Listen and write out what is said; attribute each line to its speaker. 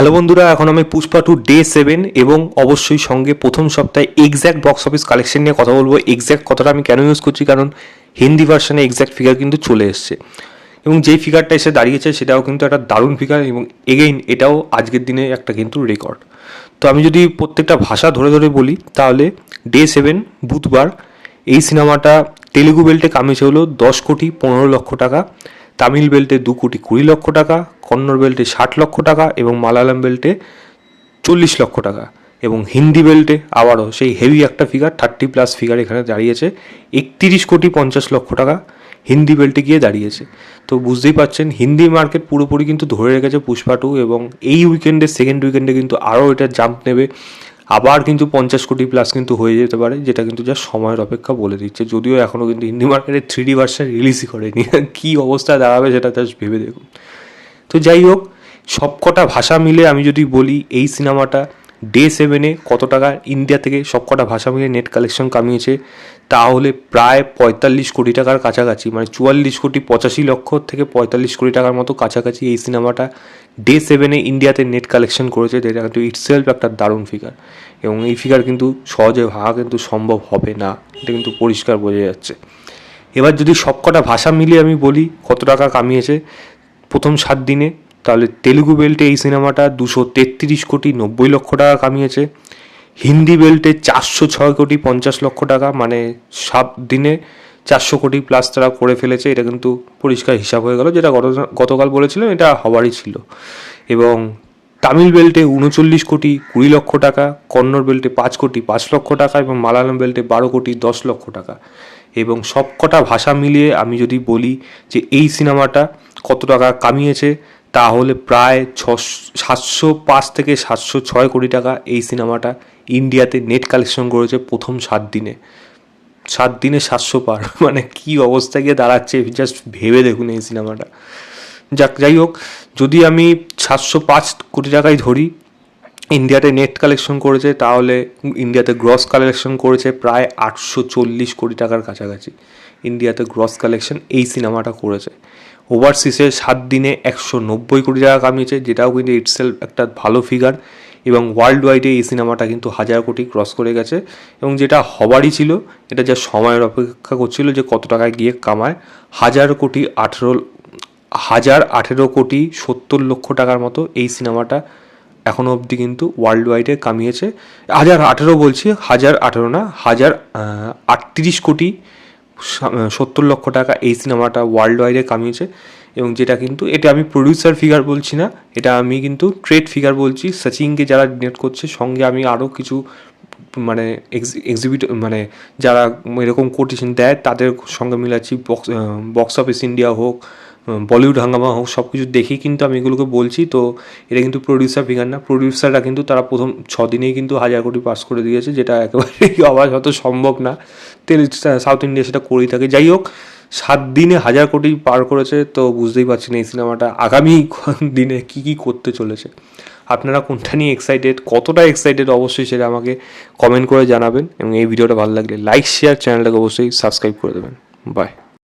Speaker 1: Hello বন্ধুরা, এখন আমি পুষ্পা 2 ডে 7 এবং অবশ্যই সঙ্গে প্রথম সপ্তাহে এক্স্যাক্ট বক্স অফিস কালেকশন নিয়ে কথা বলবো। এক্স্যাক্ট কথাটা আমি কেন ইউজ করছি, কারণ হিন্দি ভার্সনে এক্স্যাক্ট ফিগার কিন্তু চলে এসছে এবং যেই ফিগারটা এসে দাঁড়িয়েছে সেটাও কিন্তু একটা দারুণ ফিগার এবং এগেইন এটাও আজকের দিনে একটা কিন্তু রেকর্ড। তো আমি যদি প্রত্যেকটা ভাষা ধরে ধরে বলি তাহলে ডে 7 বুধবার এই সিনেমাটা তেলুগু বেল্টে কামিয়েছে হলো 10,15,00,000 টাকা, তামিল বেল্টে 2,20,00,000 টাকা, কন্নড় বেল্টে 60,00,000 টাকা এবং মালায়ালাম বেল্টে 40,00,000 টাকা এবং হিন্দি বেল্টে আবারও সেই হেভি একটা ফিগার 30+ ফিগার এখানে দাঁড়িয়েছে 31,50,00,000 টাকা হিন্দি বেল্টে গিয়ে দাঁড়িয়েছে। তো বুঝতেই পারছেন হিন্দি মার্কেট পুরোপুরি কিন্তু ধরে রেখেছে পুষ্পা 2 এবং এই উইকেন্ডে সেকেন্ড উইকেন্ডে কিন্তু আরও এটা জাম্প নেবে, আবার কিন্তু 50 কোটি প্লাস কিন্তু হয়ে যেতে পারে, যেটা কিন্তু যা সময়ের অপেক্ষা বলে দিচ্ছে। যদিও এখনও কিন্তু হিন্দি মার্কেটে 3D ভার্সন রিলিজই করেনি, কী অবস্থা দাঁড়াবে সেটা জাস্ট ভেবে দেখুন। তো যাই হোক, সবকটা ভাষা মিলে আমি যদি বলি এই সিনেমাটা ডে 7-এ কত টাকা ইন্ডিয়া থেকে সবকটা ভাষা মিলে নেট কালেকশন কামিয়েছে, তাহলে প্রায় 45 কোটি টাকার কাছাকাছি, মানে 44,85,00,000 থেকে 45 কোটি টাকার মতো কাছাকাছি এই সিনেমাটা ডে 7-এ ইন্ডিয়াতে নেট কালেকশন করেছে, যেটা কিন্তু ইটসেলফ একটা দারুণ ফিগার এবং এই ফিগার কিন্তু সহজে ভাঙা কিন্তু সম্ভব হবে না, এটা কিন্তু পরিষ্কার বোঝা যাচ্ছে। এবার যদি সবকটা ভাষা মিলিয়ে আমি বলি কত টাকা কামিয়েছে প্রথম 7 দিনে, তাহলে তেলুগু বেল্টে এই সিনেমাটা 233,90,00,000 টাকা কামিয়েছে, হিন্দি বেল্টে 406,50,00,000 টাকা, মানে 7 দিনে 400 কোটি প্লাস তারা করে ফেলেছে, এটা কিন্তু পরিষ্কার হিসাব হয়ে গেল, যেটা গতকাল বলেছিলাম এটা হওয়ারই ছিল। এবং তামিল বেল্টে 39,20,00,000 টাকা, কন্নড় বেল্টে 5,05,00,000 টাকা এবং মালায়ালাম বেল্টে 12,10,00,000 টাকা। এবং সবকটা ভাষা মিলিয়ে আমি যদি বলি যে এই সিনেমাটা কত টাকা কামিয়েছে, তাহলে প্রায় 705 থেকে 706 কোটি টাকা এই সিনেমাটা ইন্ডিয়াতে নেট কালেকশন করেছে প্রথম 7 দিনে। 7 দিনে 700 পার, মানে কী অবস্থা গিয়ে দাঁড়াচ্ছে জাস্ট ভেবে দেখুন এই সিনেমাটা। যাই হোক, যদি আমি 705 কোটি টাকায় ধরি ইন্ডিয়াতে নেট কালেকশন করেছে, তাহলে ইন্ডিয়াতে গ্রস কালেকশন করেছে প্রায় 840 কোটি টাকার কাছাকাছি। ইন্ডিয়াতে গ্রস কালেকশন এই সিনেমাটা করেছে। ওভারসিসে 7 দিনে 190 কোটি টাকা কামিয়েছে, যেটাও কিন্তু ইটসেলফ একটা ভালো ফিগার এবং ওয়ার্ল্ড ওয়াইডে এই সিনেমাটা কিন্তু 1000 কোটি ক্রস করে গেছে এবং যেটা হবারই ছিল, এটা যা সময়ের অপেক্ষা করছিল যে কত টাকায় গিয়ে কামায়। 1,018,70,00,000 টাকার মতো এই সিনেমাটা এখনও অবধি কিন্তু ওয়ার্ল্ড ওয়াইডে কামিয়েছে। 1,018 বলছি, 1,018 না, 1,038,70,00,000 টাকা এই সিনেমাটা ওয়ার্ল্ড ওয়াইডে কামিয়েছে এবং যেটা কিন্তু এটা আমি প্রডিউসার ফিগার বলছি না, এটা আমি কিন্তু ট্রেড ফিগার বলছি। সচিনকে যারা নেট করছে, সঙ্গে আমি আরও কিছু মানে মানে যারা এরকম কোটেশন দেয় তাদের সঙ্গে মিলাচ্ছি। বক্স অফিস ইন্ডিয়া হোক, বলিউড হাঙ্গামা হোক, সব কিছু দেখেই কিন্তু আমি এগুলোকে বলছি। তো এটা কিন্তু প্রডিউসার ফিগার না, প্রডিউসাররা কিন্তু তারা প্রথম 6 দিনেই কিন্তু 1000 কোটি পাস করে দিয়েছে, যেটা একেবারেই আওয়াজ হয়তো সম্ভব না, সাউথ ইন্ডিয়া সেটা করেই থাকে। যাই হোক, 7 দিনে 1000 কোটি পার করেছে, তো বুঝতেই পারছেন এই সিনেমাটা আগামী দিনে কী কী করতে চলেছে। আপনারা কোনটা নিয়ে এক্সাইটেড, কতটা এক্সাইটেড অবশ্যই সেটা আমাকে কমেন্ট করে জানাবেন এবং এই ভিডিওটা ভালো লাগলে লাইক শেয়ার, চ্যানেলটাকে অবশ্যই সাবস্ক্রাইব করে দেবেন। বাই।